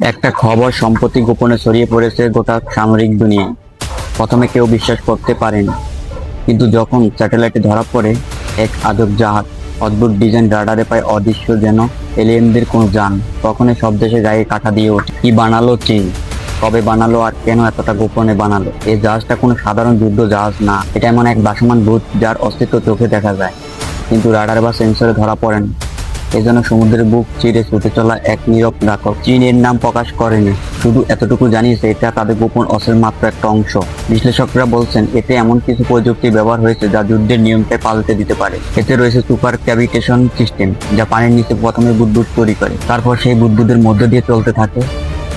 একটা খবর সম্প্রতি গোপনে ছড়িয়ে পড়েছে গোটা সামরিক দুনিয়ায়। প্রথমে কেউ বিশ্বাস করতে পারেনি, কিন্তু যখন স্যাটেলাইটে ধরা পড়ে এক আজব জাহাজ, অদ্ভুত ডিজাইন, রাডারে পায় অদৃশ্য যেন এলিয়েনদের কোনো যান, তখনই সব দেশে গায়ে কাঁটা দিয়ে ওঠে। কি বানালো চীন, কবে বানালো, আর কেন এতটা গোপনে বানালো? এই জাহাজটা কোনো সাধারণ যুদ্ধ জাহাজ না, এটা এমন এক ভাসমান ভূত যার অস্তিত্ব চোখে দেখা যায় কিন্তু রাডার বা সেন্সরে ধরা পড়ে না। এজন্য সমুদ্রের বুক চিরে ছুটে চলা এক নীরব ডাকক। চীন এর নাম প্রকাশ করেনি, শুধু এতটুকু জানিয়েছে এটা তাদের গোপন অস্ত্রের মাত্র একটা অংশ। বিশ্লেষকরা বলছেন এতে এমন কিছু প্রযুক্তি ব্যবহার হয়েছে যা যুদ্ধের নিয়মটাই পাল্টে দিতে পারে। এতে রয়েছে সুপার ক্যাভিটেশন সিস্টেম, যা পানির নিচে প্রথমে বুদবুদ তৈরি করে, তারপর সেই বুদবুদের মধ্য দিয়ে চলতে থাকে।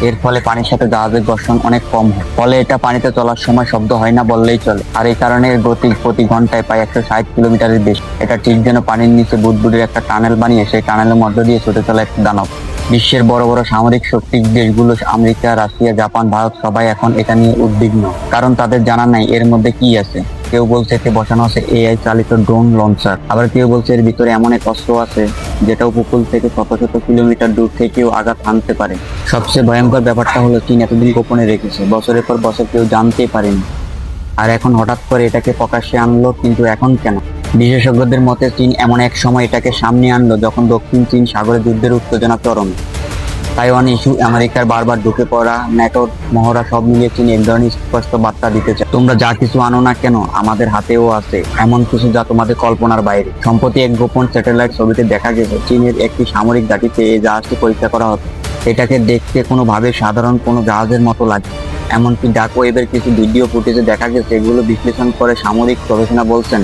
এর ফলে পানির সাথে জাহাজের ঘর্ষণ অনেক কম হয়, ফলে এটা পানিতে চলার সময় শব্দ হয় না বললেই চলে। আর এই কারণে এর গতি প্রতি ঘন্টায় প্রায় 160 কিলোমিটারের বেশি। এটা ঠিক যেন পানির নিচে বুদবুদের একটা টানেল বানিয়ে সেই টানেলের মধ্য দিয়ে ছুটে চলা একটা দানব। বিশ্বের বড় বড় সামরিক শক্তির দেশগুলো, আমেরিকা, রাশিয়া, জাপান, ভারত, সবাই এখন এটা নিয়ে উদ্বিগ্ন, কারণ তাদের জানা নাই এর মধ্যে কি আছে। কেউ বলছে এতে বসানো আছে এআই চালিত ড্রোন লঞ্চার, আবার কেউ বলছে এর ভিতরে এমন এক অস্ত্র আছে যেটা উপকূল থেকে শত শত কিলোমিটার দূর থেকেও আঘাত হানতে পারে। সবচেয়ে ভয়ঙ্কর ব্যাপারটা হলো চীন এতদিন গোপনে রেখেছে, বছরের পর বছর কেউ জানতেই পারেনি, আর এখন হঠাৎ করে এটাকে প্রকাশ্যে আনলো। কিন্তু এখন কেন? বিশেষজ্ঞদের মতে চীন এমন এক সময় এটাকে সামনে আনলো যখন দক্ষিণ চীন সাগরে যুদ্ধের উত্তেজনা চরম। তাইওয়ান ইস্যু, আমেরিকার বারবার ঢুকে পড়া, ন্যাটোর মহড়া, সব মিলিয়ে চীন এক ধরনের স্পষ্ট বার্তা দিতে চায়, তোমরা যা কিছু আনো না কেন আমাদের হাতেও আছে এমন কিছু যা তোমাদের কল্পনার বাইরে। সম্প্রতি এক গোপন স্যাটেলাইট ছবিতে দেখা গেছে চীনের একটি সামরিক ঘাঁটিতে এই জাহাজটি পরীক্ষা করা হতো। এটাকে দেখতে কোনোভাবে সাধারণ কোনো জাহাজের মতো লাগে, এমনকি ডাক ওয়েবের কিছু ভিডিও ফুটেজে দেখা গেছে। এগুলো বিশ্লেষণ করে সামরিক গবেষণা বলছেন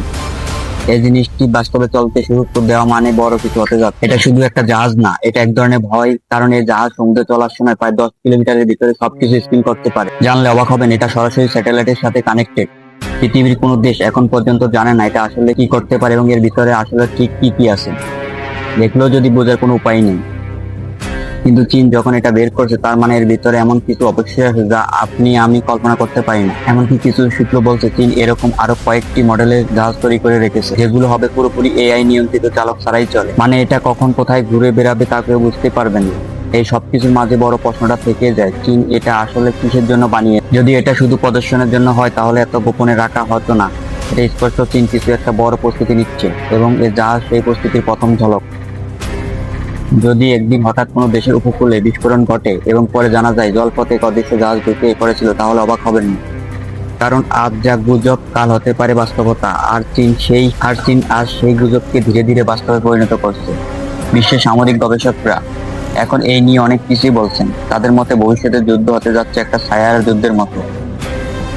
এই জিনিসটি বাস্তবে চলতে শুরু করে দেওয়া মানে বড় কিছু হতে যাচ্ছে। এটা শুধু একটা জাহাজ না, এটা এক ধরনের ভয়, কারণ এই জাহাজ সমুদ্রে চলার সময় প্রায় 10 কিলোমিটারের ভিতরে সবকিছু স্ক্যান করতে পারে। জানলে অবাক হবেন, এটা সরাসরি স্যাটেলাইটের সাথে কানেক্টেড। পৃথিবীর কোনো দেশ এখন পর্যন্ত জানে না এটা আসলে কি করতে পারে এবং এর ভিতরে আসলে ঠিক কি কি আছে। দেখলেও যদি বোঝার কোনো উপায় নেই, কিন্তু চীন যখন এটা বের করছে তার মানে এর ভিতরে এমন কিছু অবশ্যই আছে যা আপনি আমি কল্পনা করতে পারি না। এমনকি কিছু সূত্র বলছে চীন এরকম আরো কয়েকটি মডেলের জাহাজ তৈরি করে রেখেছে, যেগুলো হবে পুরোপুরি এআই নিয়ন্ত্রিত, চালক ছাড়াই চলে। মানে এটা কখন কোথায় ঘুরে বেড়াবে তা কেউ বুঝতে পারবেন না। এই সবকিছুর মাঝে বড় প্রশ্নটা থেকে যায়, চীন এটা আসলে কিসের জন্য বানিয়ে? যদি এটা শুধু প্রদর্শনের জন্য হয় তাহলে এত গোপনে রাখা হতো না। এটা স্পষ্ট চীন কিছু একটা বড় প্রস্তুতি নিচ্ছে, এবং এই জাহাজ সেই প্রস্তুতির প্রথম ঝলক। যদি একদিন হঠাৎ কোনো দেশের উপকূলে বিস্ফোরণ ঘটে এবং পরে জানা যায় জলপথে এক অদৃশ্য জাহাজ ঢুকে পড়েছিল, তাহলে অবাক হবেন না। কারণ আজ যা গুজব কাল হতে পারে বাস্তবতা, আর চীন আজ সেই গুজবকে ধীরে ধীরে বাস্তবে পরিণত করছে। বিশ্বের সামরিক গবেষকরা এখন এই নিয়ে অনেক কিছুই বলছেন। তাদের মতে ভবিষ্যতের যুদ্ধ হতে যাচ্ছে একটা ছায়ার যুদ্ধের মতো,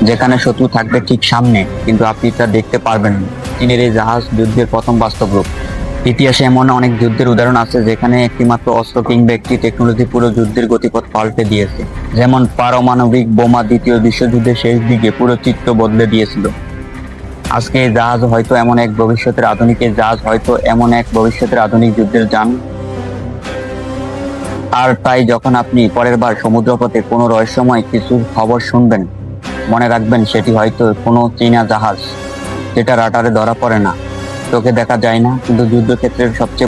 যেখানে শত্রু থাকবে ঠিক সামনে কিন্তু আপনি তা দেখতে পারবেন না। চীনের এই জাহাজ যুদ্ধের প্রথম বাস্তব রূপ। ইতিহাসে এমন অনেক যুদ্ধের উদাহরণ আছে যেখানে একটিমাত্র অস্ত্র কিংবা একটি টেকনোলজি পুরো যুদ্ধের গতিপথ পাল্টে দিয়েছে। যেমন পারমাণবিক বোমা দ্বিতীয় বিশ্বযুদ্ধের শেষ দিকে পুরো চিত্র বদলে দিয়েছিল। আজকে এই জাহাজ হয়তো এমন এক ভবিষ্যতের আধুনিক যুদ্ধের যান। আর তাই যখন আপনি পরের বার সমুদ্রপথে কোনো রহস্যময় কিছু খবর শুনবেন, মনে রাখবেন সেটি হয়তো কোনো চীনা জাহাজ, যেটা রাডারে ধরা পড়ে না, চোখে দেখা যায় না, কিন্তু যুদ্ধক্ষেত্রের সবচেয়ে